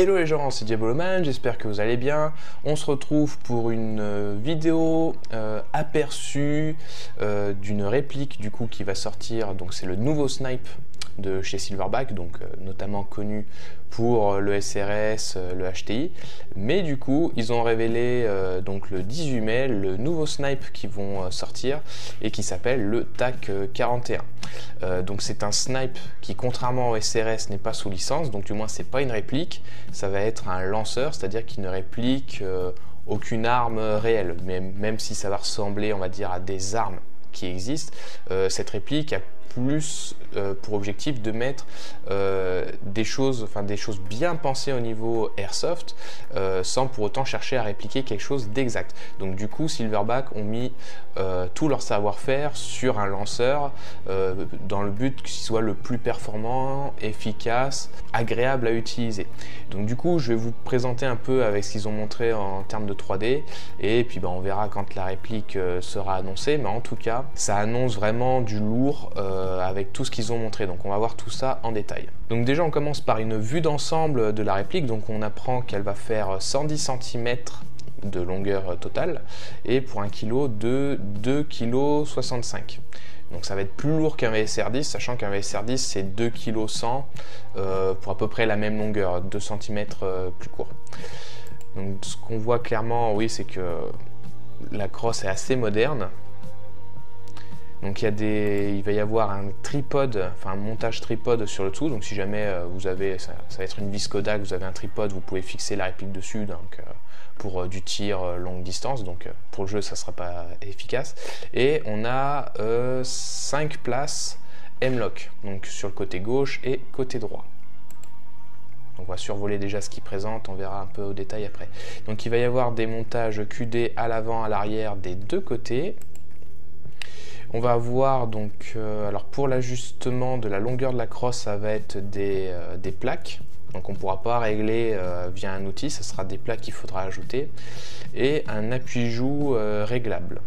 Hello les gens, c'est Diaboloman, j'espère que vous allez bien. On se retrouve pour une vidéo aperçue d'une réplique du coup qui va sortir. Donc c'est le nouveau snipe de chez Silverback, donc notamment connu pour le SRS, le HTI. Mais du coup, ils ont révélé donc le 18 mai le nouveau snipe qui vont sortir et qui s'appelle le TAC 41. Donc c'est un snipe qui, contrairement au SRS, n'est pas sous licence, donc du moins c'est pas une réplique, ça va être un lanceur, c'est-à-dire qu'il ne réplique aucune arme réelle, mais même si ça va ressembler, on va dire, à des armes qui existent, cette réplique a plus pour objectif de mettre des choses bien pensées au niveau airsoft, sans pour autant chercher à répliquer quelque chose d'exact. Donc du coup, Silverback ont mis tout leur savoir-faire sur un lanceur dans le but qu'il soit le plus performant, efficace, agréable à utiliser. Donc du coup, je vais vous présenter un peu avec ce qu'ils ont montré en termes de 3D, et puis on verra quand la réplique sera annoncée, mais en tout cas, ça annonce vraiment du lourd avec tout ce qu'ils ont montré. Donc on va voir tout ça en détail. Donc déjà, on commence par une vue d'ensemble de la réplique. Donc on apprend qu'elle va faire 110 cm de longueur totale et pour 1 kg de 2,65 kg. Donc ça va être plus lourd qu'un VSR10, sachant qu'un VSR10 c'est 2,1 kg pour à peu près la même longueur, 2 cm plus court. Donc ce qu'on voit clairement, oui, c'est que la crosse est assez moderne. Donc il va y avoir un tripode, enfin un montage tripode sur le dessous. Donc si jamais vous avez, ça va être une vis Kodak, vous avez un tripode, vous pouvez fixer la réplique dessus. Donc pour du tir longue distance, donc pour le jeu ça ne sera pas efficace. Et on a 5 places M-Lock, donc sur le côté gauche et côté droit. Donc on va survoler déjà ce qu'il présente, on verra un peu au détail après. Donc il va y avoir des montages QD à l'avant, à l'arrière des deux côtés. On va avoir donc, alors pour l'ajustement de la longueur de la crosse, ça va être des plaques. Donc on ne pourra pas régler via un outil, ce sera des plaques qu'il faudra ajouter. Et un appui-joue réglable.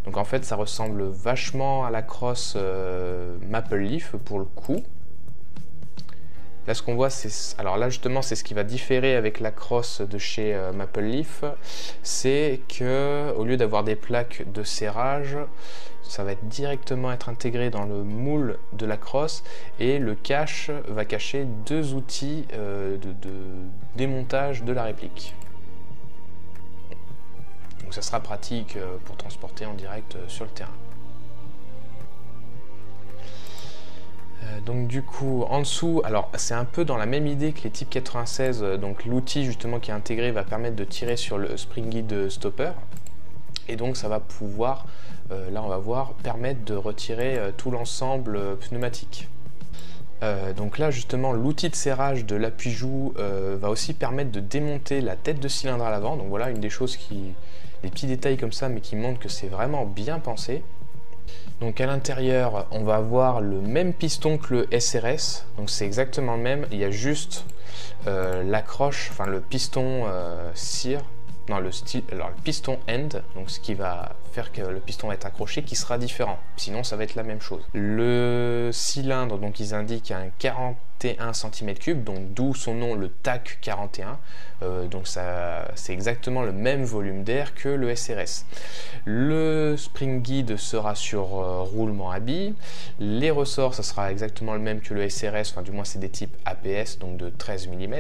Donc en fait ça ressemble vachement à la crosse Maple Leaf pour le coup. Là ce qu'on voit, alors là justement c'est ce qui va différer avec la crosse de chez Maple Leaf, c'est que au lieu d'avoir des plaques de serrage, ça va directement être intégré dans le moule de la crosse et le cache va cacher deux outils de démontage de la réplique. Donc ça sera pratique pour transporter en direct sur le terrain. Donc du coup en dessous, alors c'est un peu dans la même idée que les types 96, donc l'outil justement qui est intégré va permettre de tirer sur le spring guide stopper et donc ça va pouvoir, là on va voir, permettre de retirer tout l'ensemble pneumatique. Donc là justement l'outil de serrage de l'appui-joue va aussi permettre de démonter la tête de cylindre à l'avant, donc voilà une des choses des petits détails comme ça mais qui montrent que c'est vraiment bien pensé. Donc à l'intérieur, on va avoir le même piston que le SRS, donc c'est exactement le même, il y a juste l'accroche, enfin le piston cire, non alors le piston end, donc ce qui va faire que le piston va être accroché, qui sera différent, sinon ça va être la même chose. Le cylindre, donc ils indiquent un 41 cm3, donc d'où son nom le TAC 41, donc c'est exactement le même volume d'air que le SRS. Le spring guide sera sur roulement à billes, les ressorts ça sera exactement le même que le SRS, enfin du moins c'est des types APS, donc de 13 mm.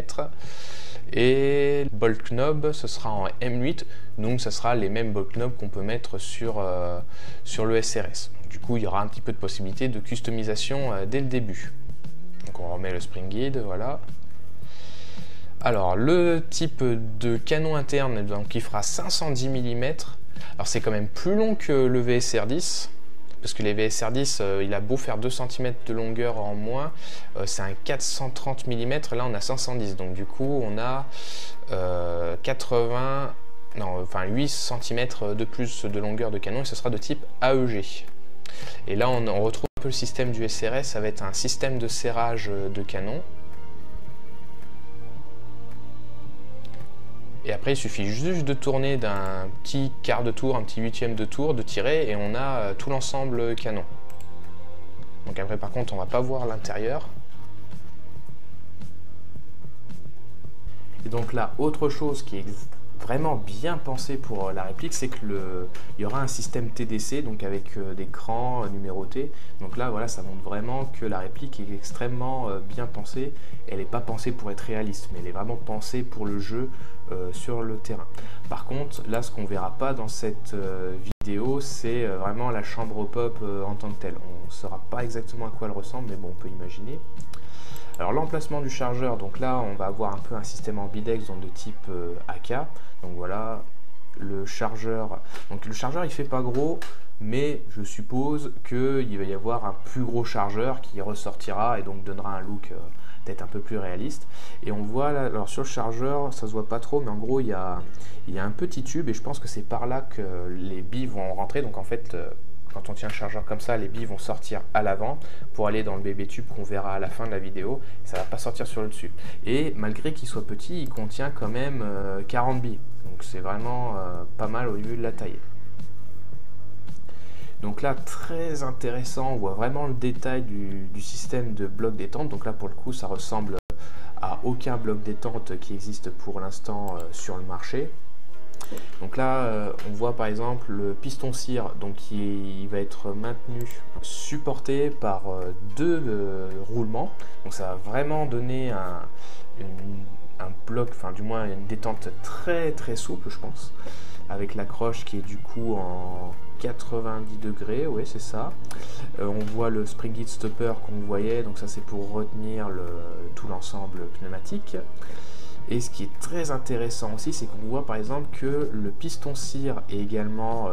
Et le bolt knob ce sera en M8, donc ça sera les mêmes bolt knobs qu'on peut mettre sur le SRS. Du coup il y aura un petit peu de possibilité de customisation dès le début. Donc on remet le spring guide, voilà. Alors le type de canon interne, donc il fera 510 mm. Alors c'est quand même plus long que le VSR10. Parce que les VSR10, il a beau faire 2 cm de longueur en moins, c'est un 430 mm, là on a 510, donc du coup on a 8 cm de plus de longueur de canon et ce sera de type AEG. Et là on retrouve un peu le système du SRS, ça va être un système de serrage de canon. Et après il suffit juste de tourner d'un petit quart de tour, un petit huitième de tour, de tirer et on a tout l'ensemble canon. Donc après par contre on va pas voir l'intérieur. Et donc là, autre chose qui est vraiment bien pensé pour la réplique, c'est que il y aura un système TDC, donc avec des crans numérotés. Donc là, voilà, ça montre vraiment que la réplique est extrêmement bien pensée. Elle n'est pas pensée pour être réaliste, mais elle est vraiment pensée pour le jeu sur le terrain. Par contre, là, ce qu'on verra pas dans cette vidéo, c'est vraiment la chambre pop en tant que telle. On ne saura pas exactement à quoi elle ressemble, mais bon, on peut imaginer. Alors l'emplacement du chargeur, donc là on va avoir un peu un système ambidex donc de type AK. Donc voilà le chargeur. Donc le chargeur il fait pas gros, mais je suppose qu'il va y avoir un plus gros chargeur qui ressortira et donc donnera un look peut-être un peu plus réaliste. Et on voit là, alors sur le chargeur ça se voit pas trop, mais en gros il y a un petit tube et je pense que c'est par là que les billes vont rentrer. Donc en fait quand on tient un chargeur comme ça, les billes vont sortir à l'avant pour aller dans le bébé tube qu'on verra à la fin de la vidéo. Ça ne va pas sortir sur le dessus. Et malgré qu'il soit petit, il contient quand même 40 billes. Donc c'est vraiment pas mal au niveau de la taille. Donc là, très intéressant, on voit vraiment le détail du système de bloc détente. Donc là, pour le coup, ça ressemble à aucun bloc détente qui existe pour l'instant sur le marché. Donc là, on voit par exemple le piston cire, donc qui va être maintenu, supporté par deux roulements. Donc ça va vraiment donner un bloc, enfin du moins une détente très très souple, je pense, avec l'accroche qui est du coup en 90 degrés, ouais c'est ça. On voit le spring heat stopper qu'on voyait, donc ça c'est pour retenir tout l'ensemble pneumatique. Et ce qui est très intéressant aussi, c'est qu'on voit par exemple que le piston cire et également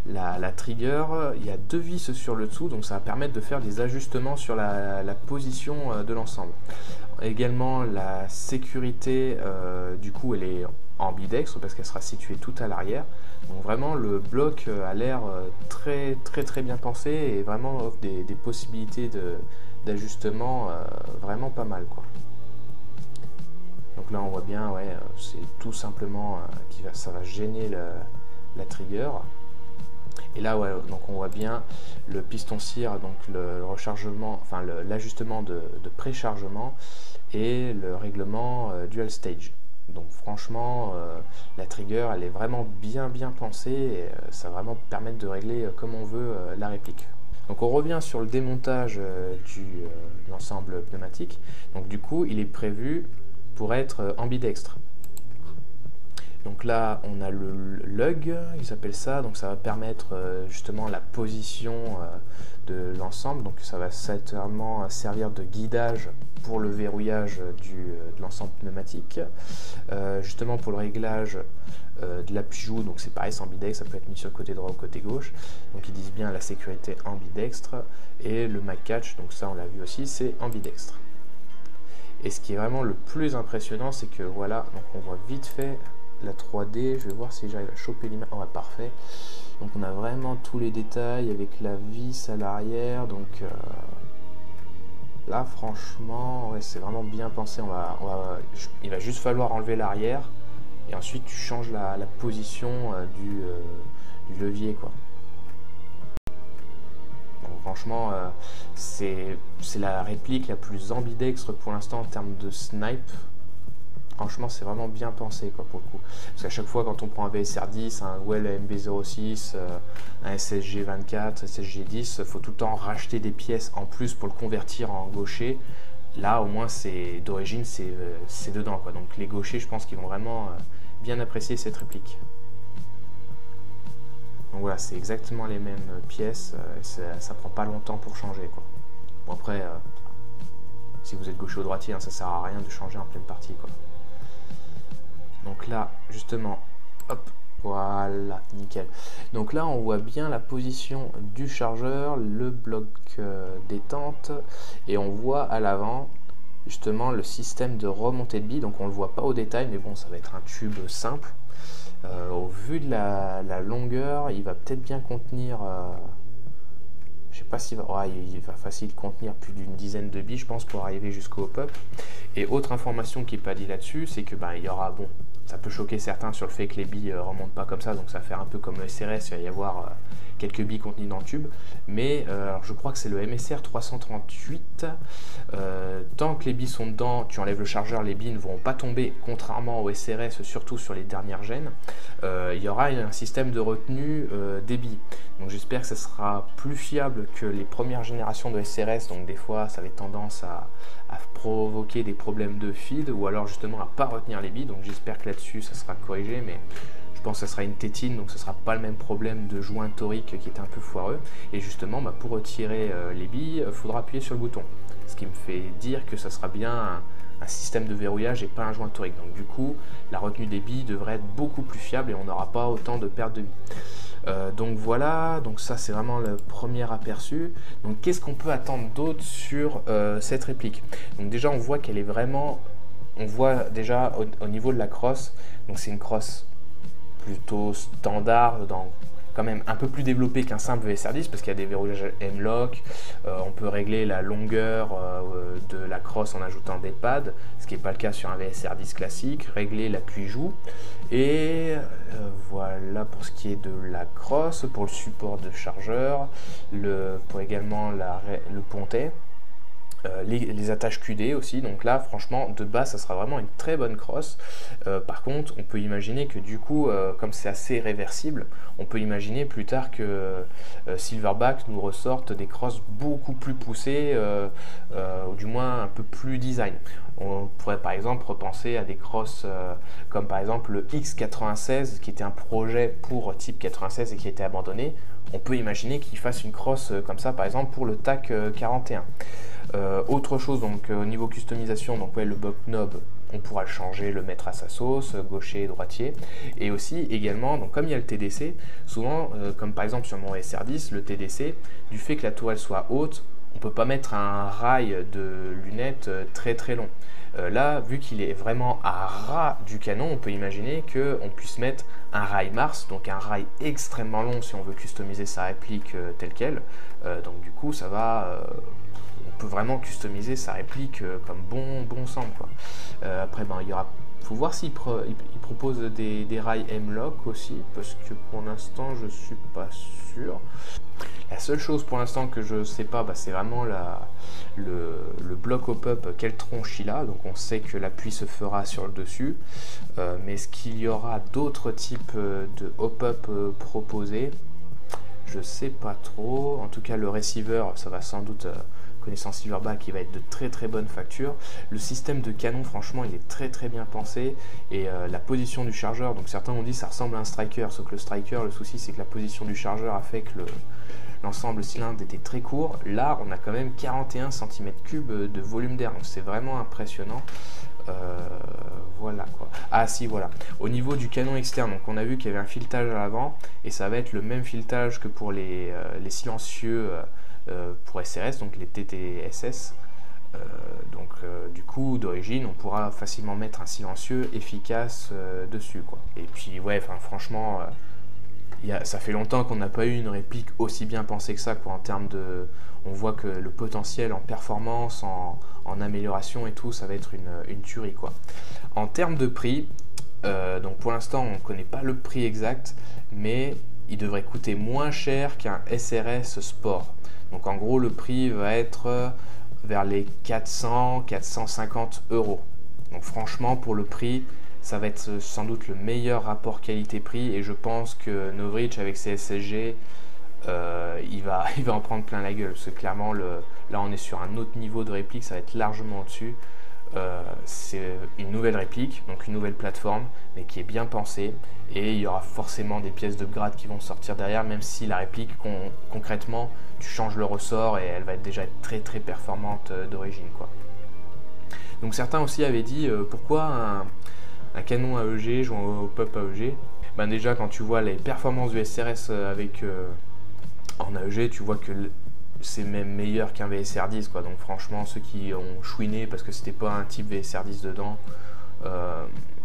la trigger, il y a deux vis sur le dessous, donc ça va permettre de faire des ajustements sur la position de l'ensemble. Également la sécurité, du coup elle est ambidextre parce qu'elle sera située tout à l'arrière. Donc vraiment le bloc a l'air très bien pensé et vraiment offre des possibilités d'ajustement vraiment pas mal quoi. Donc là on voit bien, ouais, c'est tout simplement ça va gêner la trigger. Et là ouais, donc on voit bien le piston cire, donc le rechargement, enfin l'ajustement de préchargement et le règlement dual stage. Donc franchement la trigger elle est vraiment bien pensée et ça va vraiment permettre de régler comme on veut la réplique. Donc on revient sur le démontage de l'ensemble pneumatique. Donc du coup il est prévu pour être ambidextre. Donc là on a le lug, il s'appelle ça, donc ça va permettre justement la position de l'ensemble, donc ça va certainement servir de guidage pour le verrouillage de l'ensemble pneumatique. Justement pour le réglage de l'appui-joue, donc c'est pareil, c'est ambidextre, ça peut être mis sur le côté droit ou côté gauche, donc ils disent bien la sécurité ambidextre. Et le mag catch, donc ça on l'a vu aussi, c'est ambidextre. Et ce qui est vraiment le plus impressionnant, c'est que voilà, donc on voit vite fait la 3D, je vais voir si j'arrive à choper l'image, ouais, parfait. Donc on a vraiment tous les détails avec la vis à l'arrière, donc là franchement, ouais, c'est vraiment bien pensé. Il va juste falloir enlever l'arrière et ensuite tu changes la position du levier quoi. Franchement, c'est la réplique la plus ambidextre pour l'instant en termes de snipe. Franchement, c'est vraiment bien pensé quoi, pour le coup. Parce qu'à chaque fois, quand on prend un VSR10, un Well MB06, un SSG 24, SSG 10, il faut tout le temps racheter des pièces en plus pour le convertir en gaucher. Là, au moins, d'origine, c'est dedans quoi. Donc les gauchers, je pense qu'ils vont vraiment bien apprécier cette réplique. Donc voilà, c'est exactement les mêmes pièces, ça prend pas longtemps pour changer quoi. Bon après, si vous êtes gaucher ou droitier, hein, ça sert à rien de changer en pleine partie quoi. Donc là, justement, hop, voilà, nickel. Donc là, on voit bien la position du chargeur, le bloc détente, et on voit à l'avant justement le système de remontée de billes. Donc on le voit pas au détail, mais bon, ça va être un tube simple. Au vu de la longueur, il va peut-être bien contenir, je sais pas s'il va, ouais, il va facile contenir plus d'une dizaine de billes, je pense, pour arriver jusqu'au hop-up. Et autre information qui n'est pas dit là-dessus, c'est que il y aura bon ça peut choquer certains sur le fait que les billes remontent pas comme ça, donc ça va faire un peu comme le SRS, il va y avoir quelques billes contenues dans le tube, mais alors je crois que c'est le MSR 338, tant que les billes sont dedans, tu enlèves le chargeur, les billes ne vont pas tomber, contrairement au SRS, surtout sur les dernières gènes. Il y aura un système de retenue des billes, donc j'espère que ça sera plus fiable que les premières générations de SRS, donc des fois ça avait tendance à provoquer des problèmes de feed, ou alors justement à pas retenir les billes, donc j'espère que là-dessus ça sera corrigé, mais je pense que ça sera une tétine, donc ce ne sera pas le même problème de joint torique qui est un peu foireux. Et justement, pour retirer les billes, il faudra appuyer sur le bouton. Ce qui me fait dire que ça sera bien un système de verrouillage et pas un joint torique. Donc du coup, la retenue des billes devrait être beaucoup plus fiable et on n'aura pas autant de pertes de billes. Donc voilà, donc ça c'est vraiment le premier aperçu. Donc qu'est-ce qu'on peut attendre d'autre sur cette réplique? Donc déjà on voit qu'elle est vraiment, on voit déjà au niveau de la crosse, donc c'est une crosse plutôt standard, quand même un peu plus développé qu'un simple VSR10 parce qu'il y a des verrouillages M-Lock, on peut régler la longueur de la crosse en ajoutant des pads, ce qui n'est pas le cas sur un VSR10 classique, régler l'appui-joue, et voilà pour ce qui est de la crosse, pour le support de chargeur, pour également le pontet. Les attaches QD aussi, donc là franchement de base ça sera vraiment une très bonne crosse. Par contre on peut imaginer que du coup comme c'est assez réversible, on peut imaginer plus tard que Silverback nous ressorte des crosses beaucoup plus poussées, ou du moins un peu plus design. On pourrait par exemple repenser à des crosses comme par exemple le X96 qui était un projet pour type 96 et qui a été abandonné. On peut imaginer qu'il fasse une crosse comme ça par exemple pour le TAC 41. Autre chose, donc au niveau customisation, donc ouais, le buck knob, on pourra le changer, le mettre à sa sauce, gaucher et droitier. Et aussi également, donc comme il y a le TDC, souvent, comme par exemple sur mon SR10, le TDC, du fait que la tourelle soit haute, on ne peut pas mettre un rail de lunettes très très long. Là, vu qu'il est vraiment à ras du canon, on peut imaginer qu'on puisse mettre un rail Mars, donc un rail extrêmement long si on veut customiser sa réplique telle qu'elle. Donc du coup, ça va... on peut vraiment customiser sa réplique comme bon semble, quoi. Après, il faut voir s'il propose des rails M-Lock aussi, parce que pour l'instant, je suis pas sûr. La seule chose pour l'instant que je sais pas, c'est vraiment le bloc hop-up, quelle tronche il a. Donc on sait que l'appui se fera sur le dessus, mais est-ce qu'il y aura d'autres types de hop-up proposés? Je sais pas trop. En tout cas, le receiver, ça va sans doute... connaissant Silverback, qui va être de très bonne facture. Le système de canon, franchement, il est très bien pensé, et la position du chargeur, donc certains ont dit ça ressemble à un striker, sauf que le striker, le souci c'est que la position du chargeur a fait que l'ensemble cylindre était très court. Là on a quand même 41 cm3 de volume d'air, donc c'est vraiment impressionnant. Voilà quoi. Ah si, voilà, au niveau du canon externe, donc on a vu qu'il y avait un filetage à l'avant, et ça va être le même filetage que pour les silencieux pour SRS, donc les TTSS. Du coup, d'origine, on pourra facilement mettre un silencieux efficace dessus, quoi. Et puis ouais, franchement, ça fait longtemps qu'on n'a pas eu une réplique aussi bien pensée que ça, quoi, en termes de... On voit que le potentiel en performance, en amélioration et tout, ça va être une tuerie, quoi. En termes de prix, donc pour l'instant on ne connaît pas le prix exact, mais il devrait coûter moins cher qu'un SRS Sport. Donc en gros le prix va être vers les 400-450 €. Donc franchement pour le prix, ça va être sans doute le meilleur rapport qualité-prix, et je pense que Novritsch avec ses SSG, il va en prendre plein la gueule, parce que clairement là on est sur un autre niveau de réplique, ça va être largement au-dessus. C'est une nouvelle réplique, donc une nouvelle plateforme, mais qui est bien pensée, et il y aura forcément des pièces de grade qui vont sortir derrière, même si la réplique, concrètement, tu changes le ressort et elle va déjà être très performante d'origine, quoi. Donc certains aussi avaient dit pourquoi un canon AEG jouant au pop AEG. Déjà quand tu vois les performances du SRS en AEG, tu vois que c'est même meilleur qu'un VSR10, quoi. Donc franchement, ceux qui ont chouiné parce que c'était pas un type VSR10 dedans,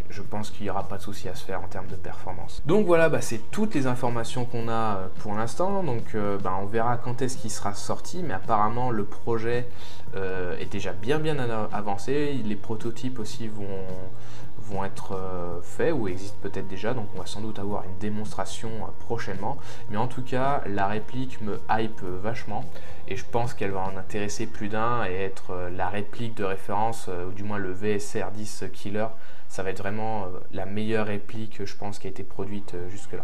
je pense qu'il n'y aura pas de souci à se faire en termes de performance. Donc voilà, c'est toutes les informations qu'on a pour l'instant. Donc on verra quand est-ce qu'il sera sorti, mais apparemment le projet est déjà bien avancé. Les prototypes aussi vont vont être faits ou existent peut-être déjà, donc on va sans doute avoir une démonstration prochainement. Mais en tout cas, la réplique me hype vachement et je pense qu'elle va en intéresser plus d'un et être la réplique de référence, ou du moins le VSR 10 Killer. Ça va être vraiment la meilleure réplique, je pense, qui a été produite jusque-là.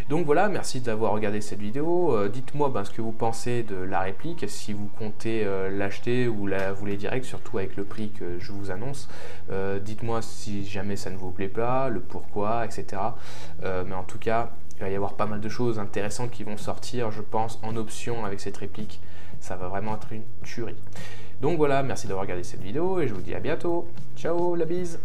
Donc voilà, merci d'avoir regardé cette vidéo. Dites-moi ce que vous pensez de la réplique, si vous comptez l'acheter ou la voulez direct, surtout avec le prix que je vous annonce. Dites-moi si jamais ça ne vous plaît pas, le pourquoi, etc. Mais en tout cas, il va y avoir pas mal de choses intéressantes qui vont sortir, je pense, en option avec cette réplique. Ça va vraiment être une tuerie. Donc voilà, merci d'avoir regardé cette vidéo et je vous dis à bientôt. Ciao, la bise!